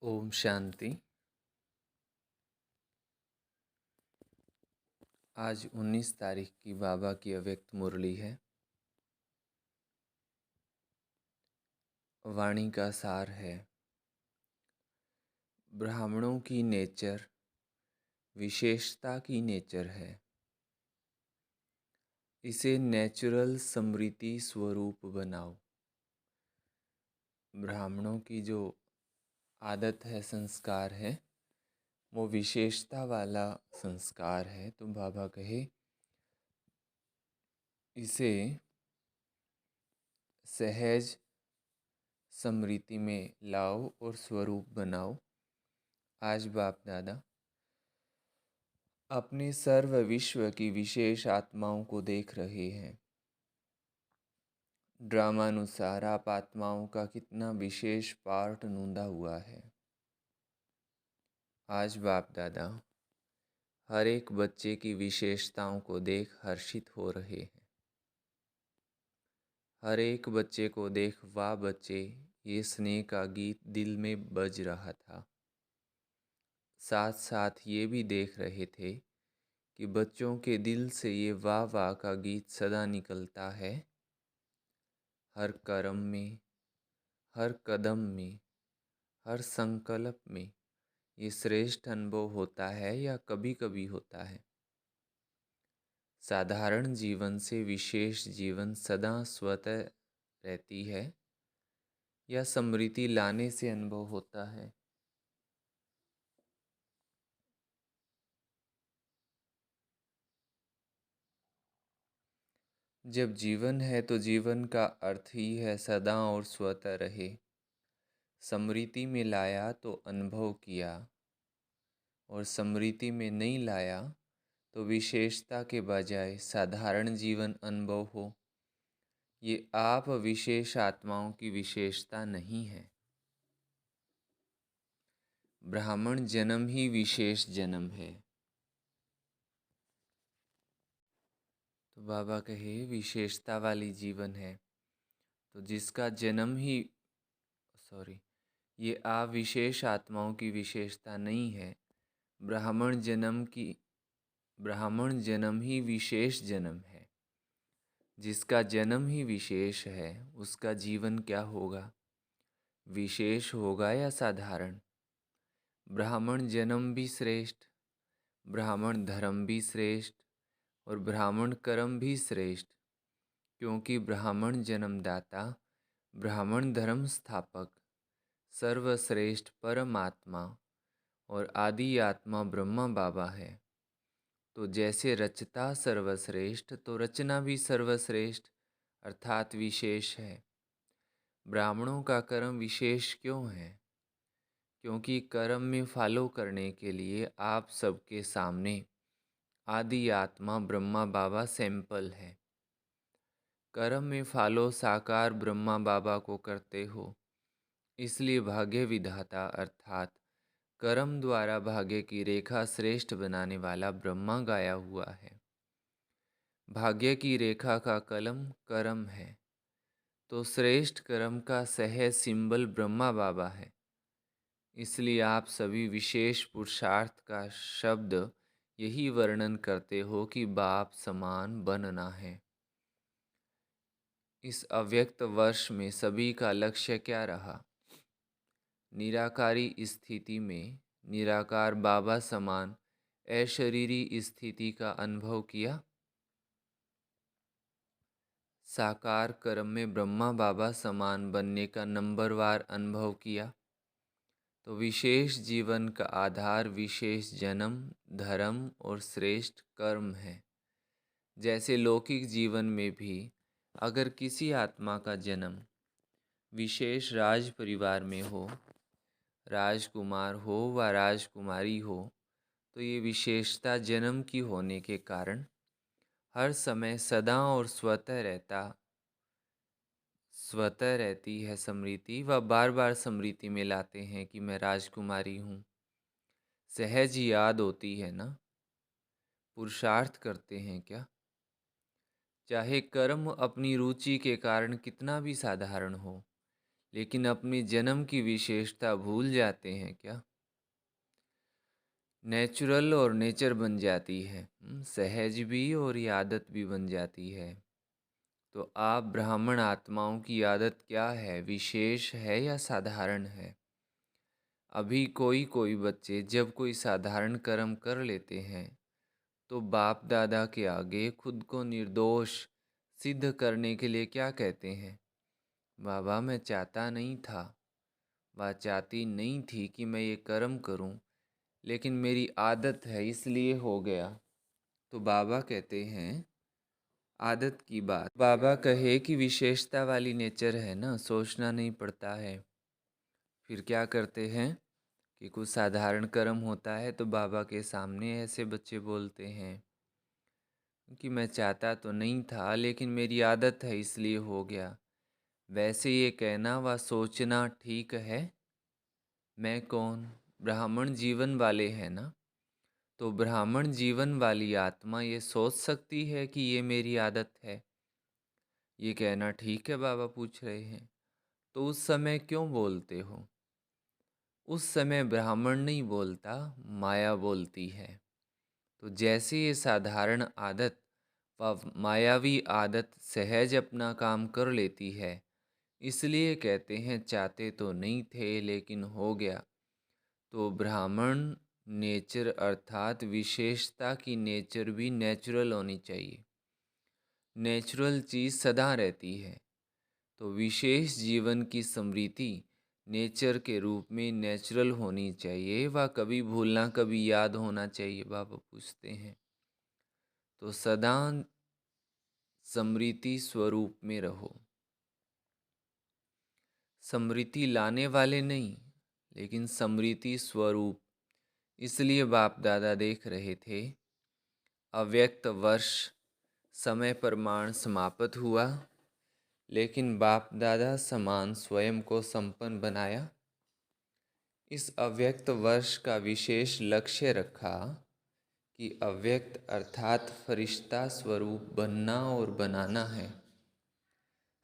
ओम शांति। आज 19 तारीख की बाबा की अव्यक्त मुरली है। वाणी का सार है, ब्राह्मणों की नेचर विशेषता की नेचर है। इसे नेचुरल समृद्धि स्वरूप बनाओ। ब्राह्मणों की जो आदत है, संस्कार है, वो विशेषता वाला संस्कार है। तो बाबा कहे इसे सहज समृद्धि में लाओ और स्वरूप बनाओ। आज बाप दादा अपने सर्व विश्व की विशेष आत्माओं को देख रहे हैं। ड्रामानुसार आप आत्माओं का कितना विशेष पार्ट नूंदा हुआ है। आज बाप दादा हर एक बच्चे की विशेषताओं को देख हर्षित हो रहे हैं। हर एक बच्चे को देख वाह बच्चे, ये स्नेह का गीत दिल में बज रहा था। साथ साथ ये भी देख रहे थे कि बच्चों के दिल से ये वाह वाह का गीत सदा निकलता है। हर कर्म में, हर कदम में, हर संकल्प में ये श्रेष्ठ अनुभव होता है या कभी कभी होता है। साधारण जीवन से विशेष जीवन सदा स्वतः रहती है या समृद्धि लाने से अनुभव होता है। जब जीवन है तो जीवन का अर्थ ही है सदा और स्वतः रहे। समृद्धि में लाया तो अनुभव किया, और समृद्धि में नहीं लाया तो विशेषता के बजाय साधारण जीवन अनुभव हो। ये आप विशेष आत्माओं की विशेषता नहीं है। ब्राह्मण जन्म ही विशेष जन्म है। तो बाबा कहे विशेषता वाली जीवन है, तो जिसका जन्म ही ये आप विशेष आत्माओं की विशेषता नहीं है। ब्राह्मण जन्म ही विशेष जन्म है। जिसका जन्म ही विशेष है उसका जीवन क्या होगा, विशेष होगा या साधारण। ब्राह्मण जन्म भी श्रेष्ठ, ब्राह्मण धर्म भी श्रेष्ठ, और ब्राह्मण कर्म भी श्रेष्ठ, क्योंकि ब्राह्मण जन्मदाता, ब्राह्मण धर्म स्थापक, सर्वश्रेष्ठ परमात्मा और आदि आत्मा ब्रह्मा बाबा है। तो जैसे रचता सर्वश्रेष्ठ तो रचना भी सर्वश्रेष्ठ अर्थात विशेष है। ब्राह्मणों का कर्म विशेष क्यों है? क्योंकि कर्म में फॉलो करने के लिए आप सबके सामने आदि आत्मा ब्रह्मा बाबा सैंपल है। कर्म में फॉलो साकार ब्रह्मा बाबा को करते हो, इसलिए भाग्य विधाता अर्थात कर्म द्वारा भाग्य की रेखा श्रेष्ठ बनाने वाला ब्रह्मा गाया हुआ है। भाग्य की रेखा का कलम कर्म है, तो श्रेष्ठ कर्म का सहज सिंबल ब्रह्मा बाबा है। इसलिए आप सभी विशेष पुरुषार्थ का शब्द यही वर्णन करते हो कि बाप समान बनना है। इस अव्यक्त वर्ष में सभी का लक्ष्य क्या रहा? निराकारी स्थिति में निराकार बाबा समान अशरीरी स्थिति का अनुभव किया। साकार कर्म में ब्रह्मा बाबा समान बनने का नंबरवार अनुभव किया। तो विशेष जीवन का आधार विशेष जन्म, धर्म और श्रेष्ठ कर्म है। जैसे लौकिक जीवन में भी अगर किसी आत्मा का जन्म विशेष राज परिवार में हो, राजकुमार हो व राजकुमारी हो, तो ये विशेषता जन्म की होने के कारण हर समय सदा और स्वतः रहती है समृद्धि, व बार बार समृद्धि में लाते हैं कि मैं राजकुमारी हूँ। सहज याद होती है ना, पुरुषार्थ करते हैं क्या? चाहे कर्म अपनी रुचि के कारण कितना भी साधारण हो, लेकिन अपनी जन्म की विशेषता भूल जाते हैं क्या? नेचुरल और नेचर बन जाती है, सहज भी और ये आदत भी बन जाती है। तो आप ब्राह्मण आत्माओं की आदत क्या है, विशेष है या साधारण है? अभी कोई कोई बच्चे जब कोई साधारण कर्म कर लेते हैं तो बाप दादा के आगे खुद को निर्दोष सिद्ध करने के लिए क्या कहते हैं? बाबा मैं चाहता नहीं था, वह चाहती नहीं थी कि मैं ये कर्म करूं, लेकिन मेरी आदत है इसलिए हो गया। तो बाबा कहते हैं आदत की बात, बाबा कहे कि विशेषता वाली नेचर है ना, सोचना नहीं पड़ता है। फिर क्या करते हैं कि कुछ साधारण कर्म होता है तो बाबा के सामने ऐसे बच्चे बोलते हैं कि मैं चाहता तो नहीं था लेकिन मेरी आदत है इसलिए हो गया। वैसे ये कहना व सोचना ठीक है? मैं कौन? ब्राह्मण जीवन वाले हैं ना, तो ब्राह्मण जीवन वाली आत्मा ये सोच सकती है कि ये मेरी आदत है? ये कहना ठीक है? बाबा पूछ रहे हैं। तो उस समय क्यों बोलते हो? उस समय ब्राह्मण नहीं बोलता, माया बोलती है। तो जैसे ये साधारण आदत व मायावी आदत सहज अपना काम कर लेती है, इसलिए कहते हैं चाहते तो नहीं थे लेकिन हो गया। तो ब्राह्मण नेचर अर्थात विशेषता की नेचर भी नेचुरल होनी चाहिए। नेचुरल चीज़ सदा रहती है, तो विशेष जीवन की स्मृति नेचर के रूप में नेचुरल होनी चाहिए व कभी भूलना कभी याद होना चाहिए, बाबा पूछते हैं। तो सदा स्मृति स्वरूप में रहो। स्मृति लाने वाले नहीं, लेकिन स्मृति स्वरूप। इसलिए बाप दादा देख रहे थे अव्यक्त वर्ष समय प्रमाण समाप्त हुआ, लेकिन बाप दादा समान स्वयं को संपन्न बनाया। इस अव्यक्त वर्ष का विशेष लक्ष्य रखा कि अव्यक्त अर्थात फरिश्ता स्वरूप बनना और बनाना है।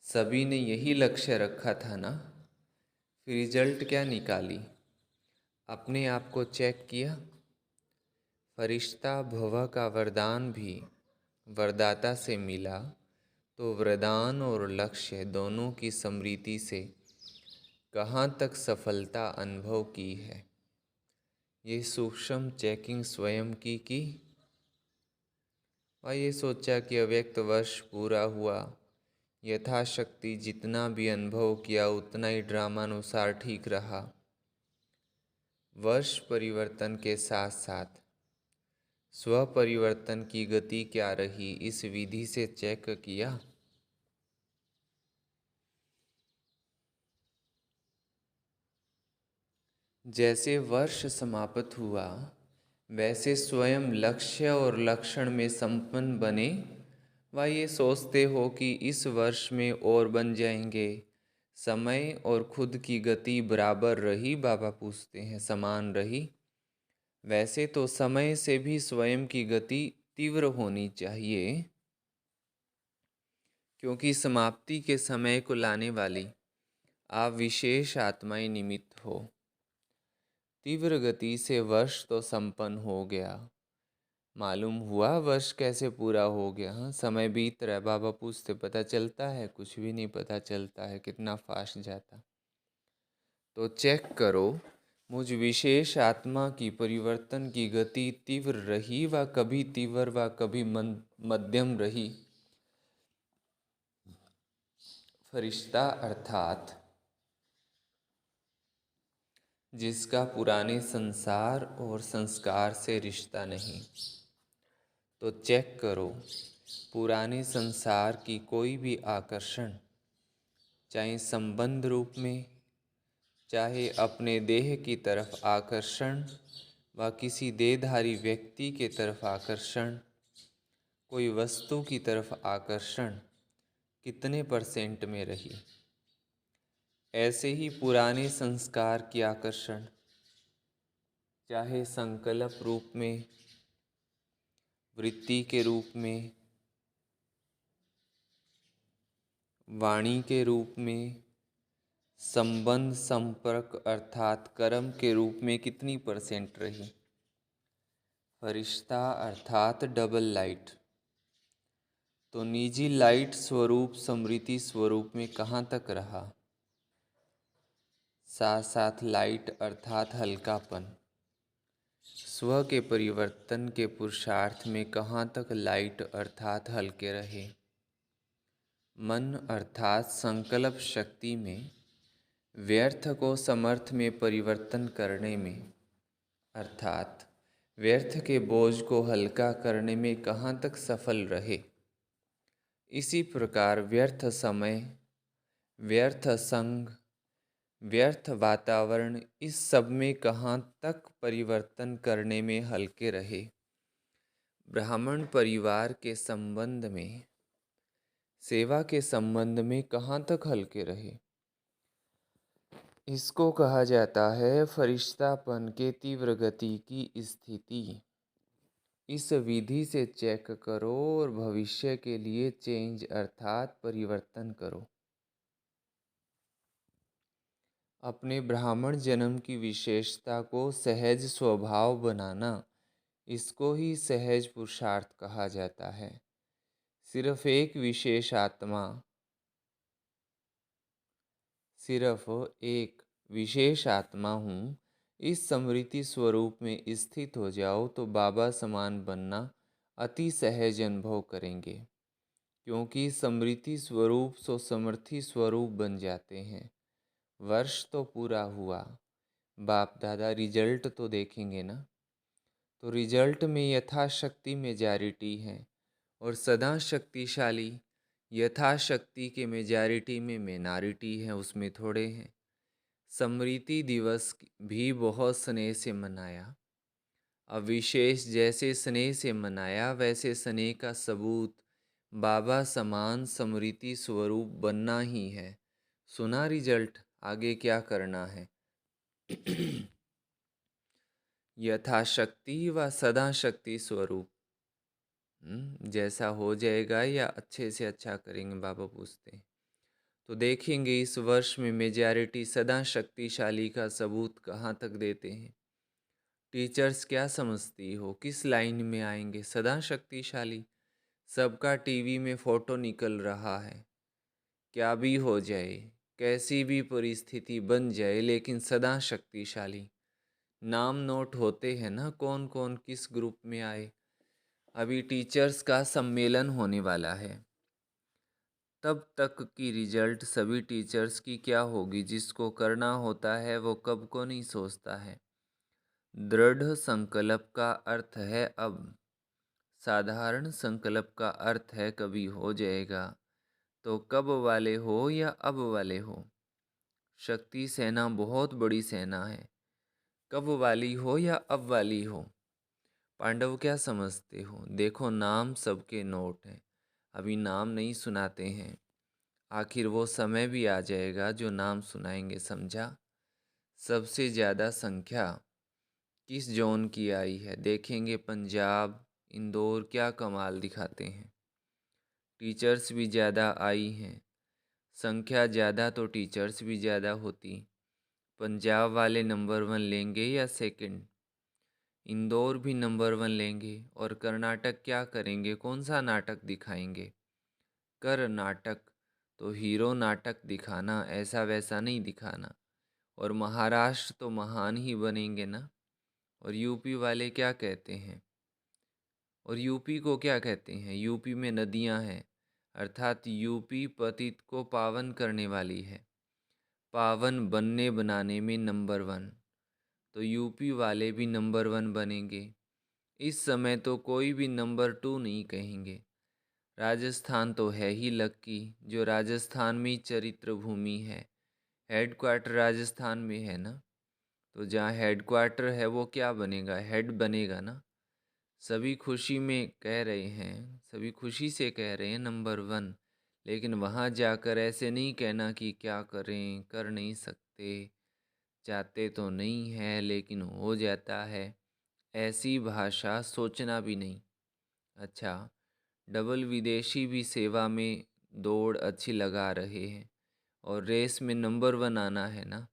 सभी ने यही लक्ष्य रखा था ना, फिर रिजल्ट क्या निकाली? अपने आप को चेक किया। फरिश्ता भव का वरदान भी वरदाता से मिला, तो वरदान और लक्ष्य दोनों की स्मृति से कहाँ तक सफलता अनुभव की है, ये सूक्ष्म चेकिंग स्वयं की और ये सोचा कि अव्यक्त वर्ष पूरा हुआ, यथाशक्ति जितना भी अनुभव किया उतना ही ड्रामानुसार ठीक रहा। वर्ष परिवर्तन के साथ साथ स्व परिवर्तन की गति क्या रही, इस विधि से चेक किया। जैसे वर्ष समाप्त हुआ वैसे स्वयं लक्ष्य और लक्षण में संपन्न बने व ये सोचते हो कि इस वर्ष में और बन जाएंगे। समय और खुद की गति बराबर रही? बाबा पूछते हैं समान रही? वैसे तो समय से भी स्वयं की गति तीव्र होनी चाहिए, क्योंकि समाप्ति के समय को लाने वाली आप विशेष आत्माएं निमित्त हो। तीव्र गति से वर्ष तो संपन्न हो गया, मालूम हुआ वर्ष कैसे पूरा हो गया? हाँ, समय बीत रहा है। बाबा पूछते पता चलता है? कुछ भी नहीं पता चलता है, कितना फास्ट जाता। तो चेक करो मुझ विशेष आत्मा की परिवर्तन की गति तीव्र रही व कभी तीव्र व कभी मध्यम रही। फरिश्ता अर्थात जिसका पुराने संसार और संस्कार से रिश्ता नहीं। तो चेक करो पुराने संसार की कोई भी आकर्षण, चाहे संबंध रूप में, चाहे अपने देह की तरफ आकर्षण व किसी देहधारी व्यक्ति के तरफ आकर्षण, कोई वस्तु की तरफ आकर्षण कितने % में रही? ऐसे ही पुराने संस्कार की आकर्षण, चाहे संकल्प रूप में, वृत्ति के रूप में, वाणी के रूप में, संबंध संपर्क अर्थात कर्म के रूप में कितनी % रही? फरिश्ता अर्थात डबल लाइट। तो निजी लाइट स्वरूप स्मृति स्वरूप में कहाँ तक रहा? साथ साथ लाइट अर्थात हल्कापन। स्व के परिवर्तन के पुरुषार्थ में कहाँ तक लाइट अर्थात हल्के रहे? मन अर्थात संकल्प शक्ति में व्यर्थ को समर्थ में परिवर्तन करने में अर्थात व्यर्थ के बोझ को हल्का करने में कहाँ तक सफल रहे? इसी प्रकार व्यर्थ समय, व्यर्थ संग, व्यर्थ वातावरण, इस सब में कहाँ तक परिवर्तन करने में हल्के रहे? ब्राह्मण परिवार के संबंध में, सेवा के संबंध में कहाँ तक हल्के रहे? इसको कहा जाता है फरिश्तापन के तीव्र गति की स्थिति। इस विधि से चेक करो और भविष्य के लिए चेंज अर्थात परिवर्तन करो। अपने ब्राह्मण जन्म की विशेषता को सहज स्वभाव बनाना, इसको ही सहज पुरुषार्थ कहा जाता है। सिर्फ एक विशेष आत्मा हूँ, इस स्मृति स्वरूप में स्थित हो जाओ तो बाबा समान बनना अति सहज अनुभव करेंगे, क्योंकि स्मृति स्वरूप सो समर्थी स्वरूप बन जाते हैं। वर्ष तो पूरा हुआ, बाप दादा रिजल्ट तो देखेंगे ना। तो रिजल्ट में यथाशक्ति मेजॉरिटी है और सदा शक्तिशाली यथाशक्ति के मेजॉरिटी में मिनॉरिटी है, उसमें थोड़े हैं। स्मृति दिवस भी बहुत स्नेह से मनाया। अब विशेष जैसे स्नेह से मनाया वैसे स्नेह का सबूत बाबा समान स्मृति स्वरूप बनना ही है। सुना रिजल्ट, आगे क्या करना है? यथाशक्ति व सदा शक्ति स्वरूप। जैसा हो जाएगा या अच्छे से अच्छा करेंगे, बाबा पूछते हैं। तो देखेंगे इस वर्ष में मेजॉरिटी सदा शक्तिशाली का सबूत कहाँ तक देते हैं। टीचर्स क्या समझती हो, किस लाइन में आएंगे? सदा शक्तिशाली। सबका टीवी में फोटो निकल रहा है, क्या भी हो जाए, कैसी भी परिस्थिति बन जाए, लेकिन सदा शक्तिशाली। नाम नोट होते हैं ना, कौन कौन किस ग्रुप में आए। अभी टीचर्स का सम्मेलन होने वाला है, तब तक की रिजल्ट सभी टीचर्स की क्या होगी? जिसको करना होता है वो कब को नहीं सोचता है। दृढ़ संकल्प का अर्थ है अब, साधारण संकल्प का अर्थ है कभी हो जाएगा। तो कब वाले हो या अब वाले हो? शक्ति सेना बहुत बड़ी सेना है, कब वाली हो या अब वाली हो? पांडव क्या समझते हो? देखो नाम सबके नोट हैं, अभी नाम नहीं सुनाते हैं। आखिर वो समय भी आ जाएगा जो नाम सुनाएंगे, समझा? सबसे ज़्यादा संख्या किस जोन की आई है देखेंगे। पंजाब, इंदौर क्या कमाल दिखाते हैं। टीचर्स भी ज़्यादा आई हैं, संख्या ज़्यादा तो टीचर्स भी ज़्यादा होती। पंजाब वाले नंबर 1 लेंगे या सेकंड? इंदौर भी नंबर 1 लेंगे। और कर्नाटक क्या करेंगे, कौन सा नाटक दिखाएंगे? कर्नाटक तो हीरो नाटक दिखाना, ऐसा वैसा नहीं दिखाना। और महाराष्ट्र तो महान ही बनेंगे ना। और यूपी वाले क्या कहते हैं? और यूपी को क्या कहते हैं? यूपी में नदियां हैं, अर्थात यूपी पतित को पावन करने वाली है, पावन बनने बनाने में नंबर 1। तो यूपी वाले भी नंबर 1 बनेंगे। इस समय तो कोई भी नंबर 2 नहीं कहेंगे। राजस्थान तो है ही लक्की, जो राजस्थान में ही चरित्र भूमि है। हेडक्वार्टर राजस्थान में है ना, तो जहाँ हेडक्वार्टर है वो क्या बनेगा? हेड बनेगा ना। सभी खुशी में कह रहे हैं, सभी खुशी से कह रहे हैं नंबर 1, लेकिन वहाँ जाकर ऐसे नहीं कहना कि क्या करें, कर नहीं सकते, चाहते तो नहीं है लेकिन हो जाता है। ऐसी भाषा सोचना भी नहीं। अच्छा, डबल विदेशी भी सेवा में दौड़ अच्छी लगा रहे हैं और रेस में नंबर 1 आना है ना।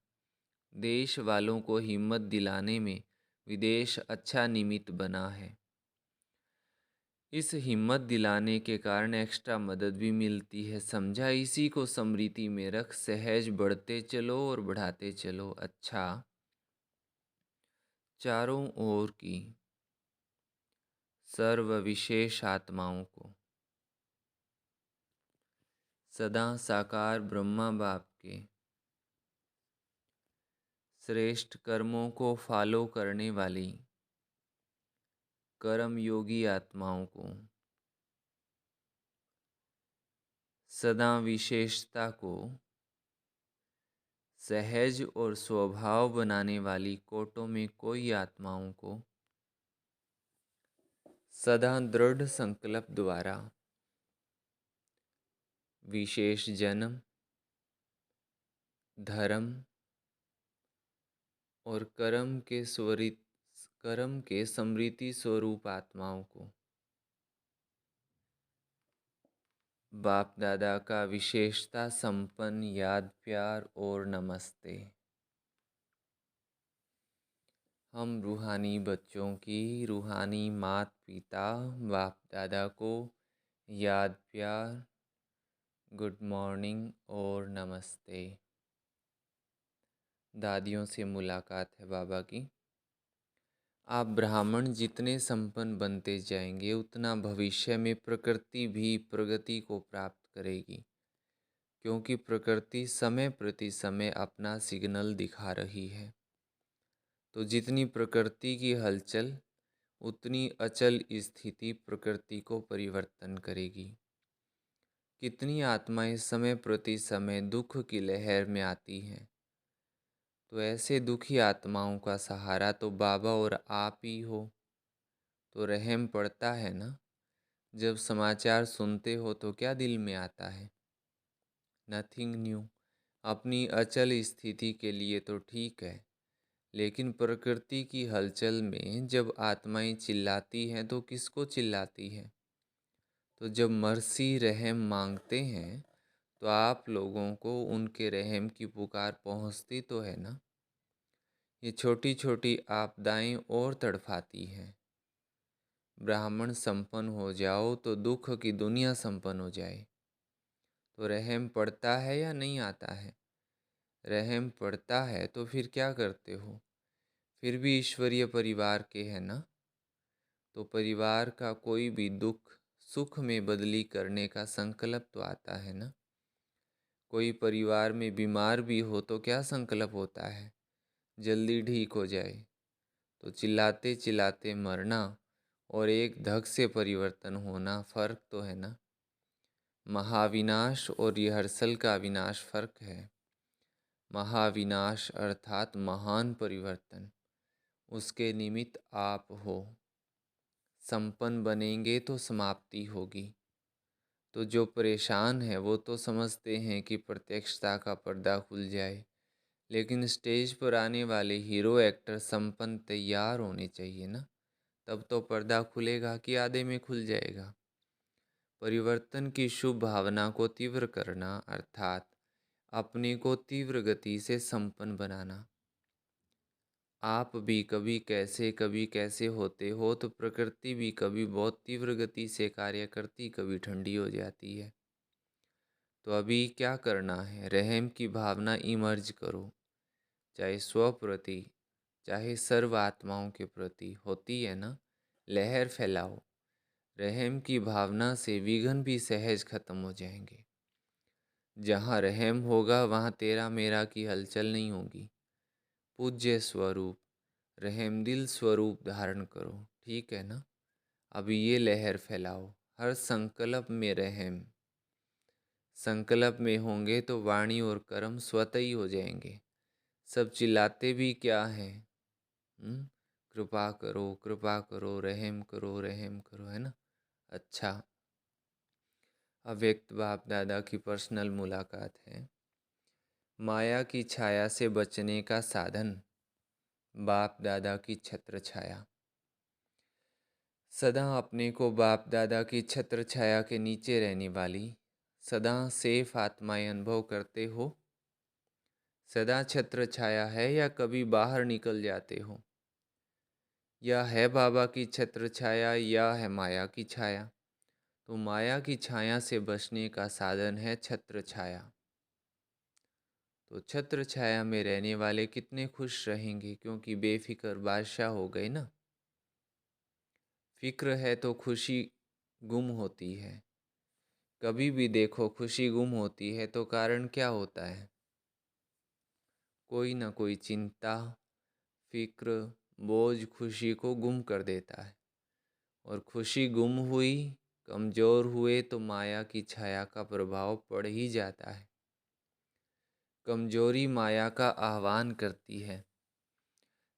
देश वालों को हिम्मत दिलाने में विदेश अच्छा निमित्त बना है। इस हिम्मत दिलाने के कारण एक्स्ट्रा मदद भी मिलती है, समझा। इसी को स्मृति में रख, सहज बढ़ते चलो और बढ़ाते चलो। अच्छा, चारों ओर की सर्व विशेष आत्माओं को सदा साकार ब्रह्मा बाप के श्रेष्ठ कर्मों को फॉलो करने वाली कर्म योगी आत्माओं को सदा विशेषता को सहज और स्वभाव बनाने वाली कोटों में कोई आत्माओं को सदा दृढ़ संकल्प द्वारा विशेष जन्म, धर्म और कर्म के समृद्धि स्वरूप आत्माओं को बाप दादा का विशेषता संपन्न याद, प्यार और नमस्ते। हम रूहानी बच्चों की रूहानी माता पिता बाप दादा को याद, प्यार, गुड मॉर्निंग और नमस्ते। दादियों से मुलाकात है बाबा की। आप ब्राह्मण जितने संपन्न बनते जाएंगे उतना भविष्य में प्रकृति भी प्रगति को प्राप्त करेगी, क्योंकि प्रकृति समय प्रति समय अपना सिग्नल दिखा रही है। तो जितनी प्रकृति की हलचल उतनी अचल स्थिति प्रकृति को परिवर्तन करेगी। कितनी आत्माएं समय प्रति समय दुख की लहर में आती हैं, तो ऐसे दुखी आत्माओं का सहारा तो बाबा और आप ही हो। तो रहम पड़ता है ना। जब समाचार सुनते हो तो क्या दिल में आता है? Nothing new. अपनी अचल स्थिति के लिए तो ठीक है, लेकिन प्रकृति की हलचल में जब आत्माएं चिल्लाती हैं तो किसको चिल्लाती है? तो जब मर्सी रहम मांगते हैं तो आप लोगों को उनके रहम की पुकार पहुंचती तो है ना। ये छोटी छोटी आपदाएं और तड़फाती हैं। ब्राह्मण संपन्न हो जाओ तो दुख की दुनिया संपन्न हो जाए। तो रहम पड़ता है या नहीं आता है? रहम पड़ता है तो फिर क्या करते हो? फिर भी ईश्वरीय परिवार के हैं ना। तो परिवार का कोई भी दुख सुख में बदली करने का संकल्प तो आता है ना। कोई परिवार में बीमार भी हो तो क्या संकल्प होता है? जल्दी ठीक हो जाए। तो चिल्लाते चिल्लाते मरना और एक धक से परिवर्तन होना, फर्क तो है ना। महाविनाश और रिहर्सल का विनाश फर्क है। महाविनाश अर्थात महान परिवर्तन, उसके निमित्त आप हो। संपन्न बनेंगे तो समाप्ति होगी। तो जो परेशान है वो तो समझते हैं कि प्रत्यक्षता का पर्दा खुल जाए, लेकिन स्टेज पर आने वाले हीरो एक्टर संपन्न तैयार होने चाहिए ना। तब तो पर्दा खुलेगा कि आधे में खुल जाएगा। परिवर्तन की शुभ भावना को तीव्र करना अर्थात अपने को तीव्र गति से संपन्न बनाना। आप भी कभी कैसे होते हो, तो प्रकृति भी कभी बहुत तीव्र गति से कार्य करती, कभी ठंडी हो जाती है। तो अभी क्या करना है? रहम की भावना इमर्ज करो, चाहे स्व प्रति चाहे सर्व आत्माओं के प्रति होती है ना। लहर फैलाओ। रहम की भावना से विघ्न भी सहज खत्म हो जाएंगे। जहाँ रहम होगा वहाँ तेरा मेरा की हलचल नहीं होगी। पूज्य स्वरूप रहमदिल स्वरूप धारण करो, ठीक है ना। अभी ये लहर फैलाओ। हर संकल्प में रहम। संकल्प में होंगे तो वाणी और कर्म स्वतः ही हो जाएंगे। सब चिल्लाते भी क्या है? कृपा करो, रहम करो, है ना। अच्छा, अव्यक्त बाप दादा की पर्सनल मुलाकात है। माया की छाया से बचने का साधन बाप दादा की छत्र छाया। सदा अपने को बाप दादा की छत्र छाया के नीचे रहने वाली सदा सेफ आत्माएं अनुभव करते हो? सदा छत्र छाया है या कभी बाहर निकल जाते हो? या है बाबा की छत्र छाया या है माया की छाया? तो माया की छाया से बचने का साधन है छत्र छाया। तो छत्र छाया में रहने वाले कितने खुश रहेंगे, क्योंकि बेफिक्र बादशाह हो गए ना। फिक्र है तो खुशी गुम होती है। कभी भी देखो खुशी गुम होती है तो कारण क्या होता है? कोई ना कोई चिंता, फिक्र, बोझ खुशी को गुम कर देता है। और खुशी गुम हुई, कमज़ोर हुए तो माया की छाया का प्रभाव पड़ ही जाता है। कमजोरी माया का आह्वान करती है।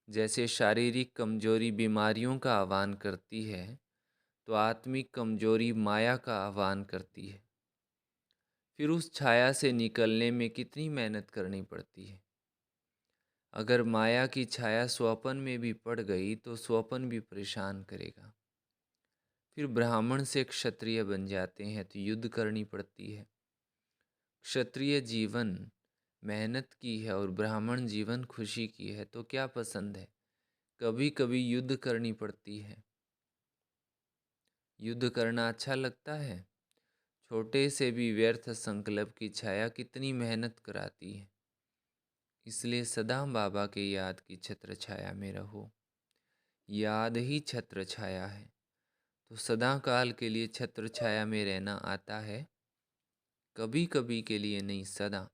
जैसे शारीरिक कमजोरी बीमारियों का आह्वान करती है, तो आत्मिक कमजोरी माया का आह्वान करती है। फिर उस छाया से निकलने में कितनी मेहनत करनी पड़ती है। अगर माया की छाया स्वप्न में भी पड़ गई तो स्वप्न भी परेशान करेगा। फिर ब्राह्मण से क्षत्रिय बन जाते हैं तो युद्ध करनी पड़ती है। क्षत्रिय जीवन मेहनत की है और ब्राह्मण जीवन खुशी की है, तो क्या पसंद है? कभी कभी युद्ध करनी पड़ती है। युद्ध करना अच्छा लगता है? छोटे से भी व्यर्थ संकल्प की छाया कितनी मेहनत कराती है। इसलिए सदा बाबा के याद की छत्र छाया में रहो। याद ही छत्र छाया है। तो सदा काल के लिए छत्र छाया में रहना आता है, कभी कभी के लिए नहीं, सदा।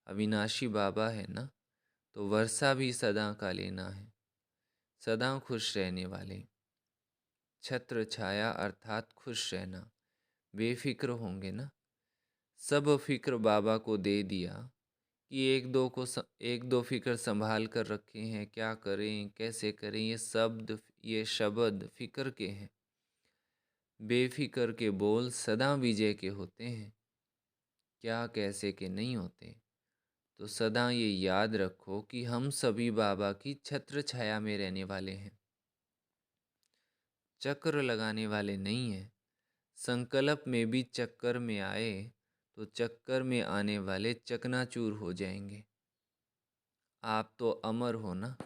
अविनाशी बाबा है ना, तो वर्षा भी सदा का लेना है। सदा खुश रहने वाले। छत्र छाया अर्थात खुश रहना। बेफिक्र होंगे ना। सब फिक्र बाबा को दे दिया कि एक दो फिक्र संभाल कर रखे हैं, क्या करें कैसे करें, ये शब्द फिक्र के हैं। बेफिक्र के बोल सदा विजय के होते हैं, क्या कैसे के नहीं होते। तो सदा ये याद रखो कि हम सभी बाबा की छत्र छाया में रहने वाले हैं, चक्र लगाने वाले नहीं हैं। संकल्प में भी चक्कर में आए तो चक्कर में आने वाले चकनाचूर हो जाएंगे। आप तो अमर हो ना,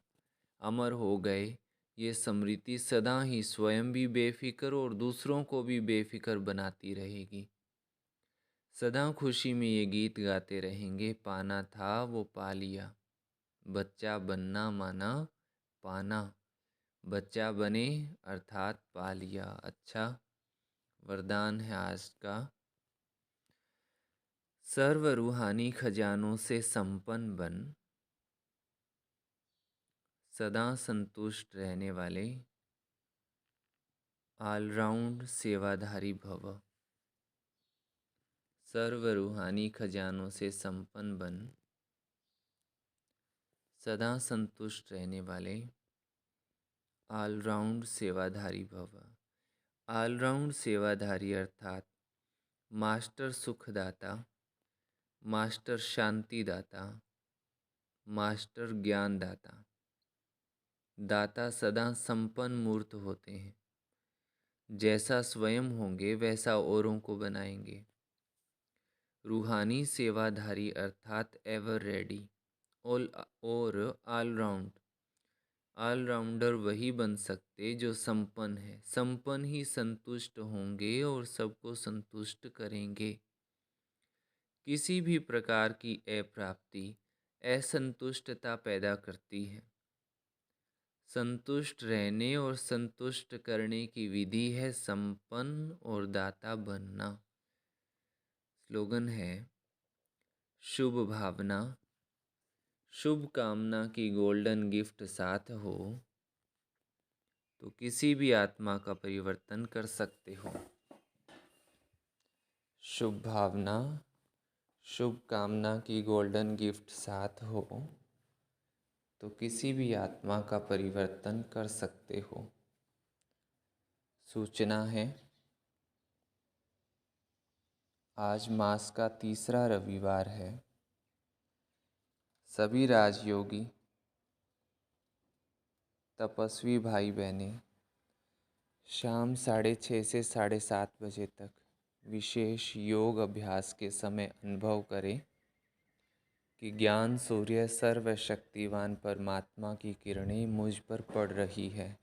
अमर हो गए। ये स्मृति सदा ही स्वयं भी बेफिक्र और दूसरों को भी बेफिक्र बनाती रहेगी। सदा खुशी में ये गीत गाते रहेंगे, पाना था वो पा लिया, बच्चा बनना माना पाना, बच्चा बने अर्थात पा लिया। अच्छा वरदान है आज का। सर्व रूहानी खजानों से संपन्न बन, सदा संतुष्ट रहने वाले ऑलराउंड सेवाधारी भव। सर्व रूहानी खजानों से संपन्न बन, सदा संतुष्ट रहने वाले ऑलराउंड सेवाधारी भव। ऑलराउंड सेवाधारी अर्थात मास्टर सुखदाता, मास्टर शांतिदाता, मास्टर ज्ञानदाता। दाता सदा संपन्न मूर्त होते हैं। जैसा स्वयं होंगे वैसा औरों को बनाएंगे। रूहानी सेवाधारी अर्थात एवर रेडी, ऑल और ऑलराउंड। ऑलराउंडर वही बन सकते जो संपन्न है। संपन्न ही संतुष्ट होंगे और सबको संतुष्ट करेंगे। किसी भी प्रकार की अप्राप्ति असंतुष्टता पैदा करती है। संतुष्ट रहने और संतुष्ट करने की विधि है संपन्न और दाता बनना। स्लोगन है शुभ भावना, शुभ कामना की गोल्डन गिफ्ट साथ हो तो किसी भी आत्मा का परिवर्तन कर सकते हो। शुभ भावना, शुभ कामना की गोल्डन गिफ्ट साथ हो तो किसी भी आत्मा का परिवर्तन कर सकते हो। सूचना है, आज मास का तीसरा रविवार है। सभी राजयोगी तपस्वी भाई बहनें शाम 6:30 से 7:30 बजे तक विशेष योग अभ्यास के समय अनुभव करें कि ज्ञान सूर्य सर्वशक्तिवान परमात्मा की किरणें मुझ पर पड़ रही है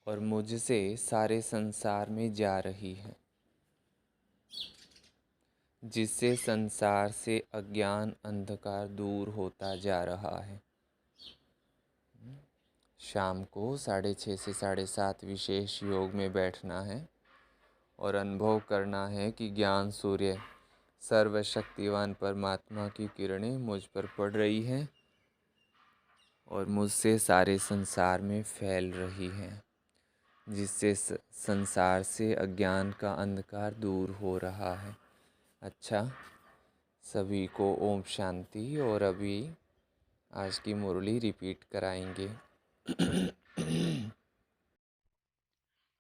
और मुझसे सारे संसार में जा रही है, जिससे संसार से अज्ञान अंधकार दूर होता जा रहा है। शाम को 6:30 से 7:30 विशेष योग में बैठना है और अनुभव करना है कि ज्ञान सूर्य सर्वशक्तिवान परमात्मा की किरणें मुझ पर पड़ रही हैं और मुझसे सारे संसार में फैल रही हैं, जिससे संसार से अज्ञान का अंधकार दूर हो रहा है। अच्छा, सभी को ओम शांति। और अभी आज की मुरली रिपीट कराएंगे।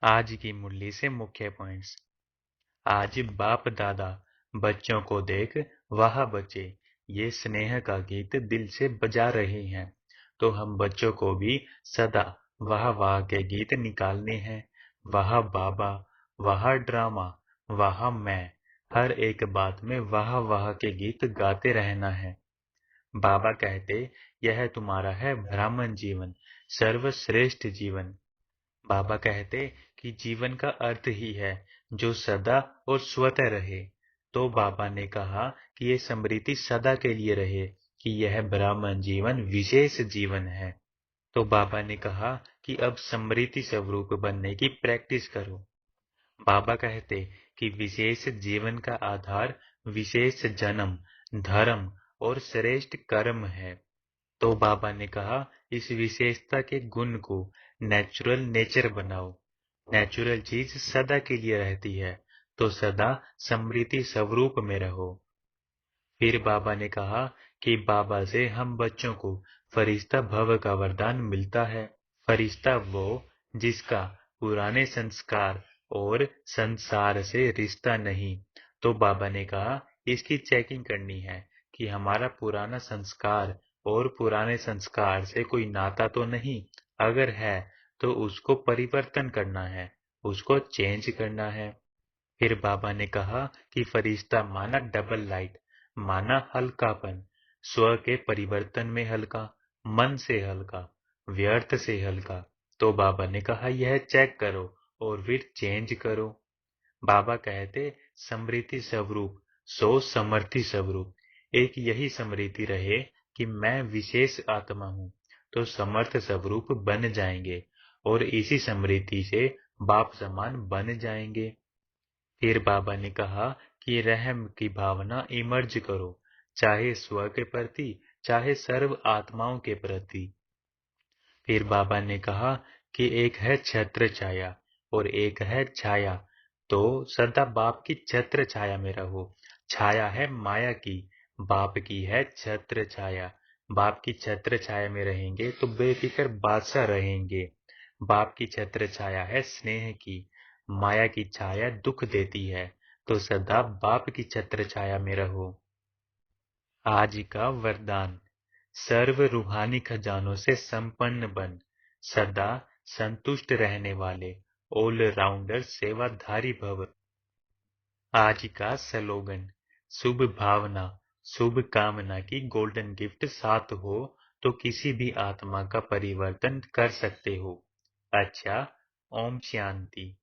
आज की मुरली से मुख्य पॉइंट्स। आज बाप दादा बच्चों को देख वाह बच्चे ये स्नेह का गीत दिल से बजा रहे हैं, तो हम बच्चों को भी सदा वाह वाह के गीत निकालने हैं। वाह बाबा, वाह ड्रामा, वाह मैं, हर एक बात में वाह वाह के गीत गाते रहना है। बाबा कहते यह तुम्हारा है ब्राह्मण जीवन, सर्वश्रेष्ठ जीवन। बाबा कहते कि जीवन का अर्थ ही है जो सदा और स्वतः रहे। तो बाबा ने कहा कि ये स्मृति सदा के लिए रहे कि यह ब्राह्मण जीवन विशेष जीवन है। तो बाबा ने कहा कि अब स्मृति स्वरूप बनने की प्रैक्टिस करो। बाबा कहते कि विशेष जीवन का आधार विशेष जन्म, धर्म और श्रेष्ठ कर्म है। तो बाबा ने कहा इस विशेषता के गुण को नेचुरल नेचर बनाओ। नेचुरल चीज सदा के लिए रहती है, तो सदा समृद्धि स्वरूप में रहो। फिर बाबा ने कहा कि बाबा से हम बच्चों को फरिश्ता भव का वरदान मिलता है। फरिश्ता वो जिसका पुराने संस्कार और संसार से रिश्ता नहीं। तो बाबा ने कहा इसकी चेकिंग करनी है कि हमारा पुराना संस्कार और पुराने संस्कार से कोई नाता तो नहीं। अगर है तो उसको परिवर्तन करना है, उसको चेंज करना है। फिर बाबा ने कहा कि फरिश्ता माना डबल लाइट, माना हल्कापन, स्व के परिवर्तन में हल्का, मन से हल्का, व्यर्थ से हल्का। तो बाबा ने कहा यह चेक करो और फिर चेंज करो। बाबा कहते समृद्धि स्वरूप सो समर्थि स्वरूप, एक यही समृद्धि रहे कि मैं विशेष आत्मा हूँ, तो समर्थ स्वरूप बन जाएंगे और इसी समृद्धि से बाप समान बन जाएंगे। फिर बाबा ने कहा कि रहम की भावना इमर्ज करो, चाहे स्व के प्रति चाहे सर्व आत्माओं के प्रति। फिर बाबा ने कहा कि एक है छत्र छाया और एक है छाया, तो सदा बाप की छत्र छाया में रहो। छाया है माया की, बाप की है छत्र छाया। बाप की छत्र छाया में रहेंगे तो बेफिक्र बादशाह रहेंगे। बाप की छत्र छाया है स्नेह की, माया की छाया दुख देती है, तो सदा बाप की छत्र छाया में रहो। आज का वरदान। सर्व रूहानी खजानों से संपन्न बन, सदा संतुष्ट रहने वाले ऑलराउंडर सेवाधारी भव। आज का स्लोगन। शुभ भावना, शुभ कामना की गोल्डन गिफ्ट साथ हो तो किसी भी आत्मा का परिवर्तन कर सकते हो। अच्छा, ओम शांति।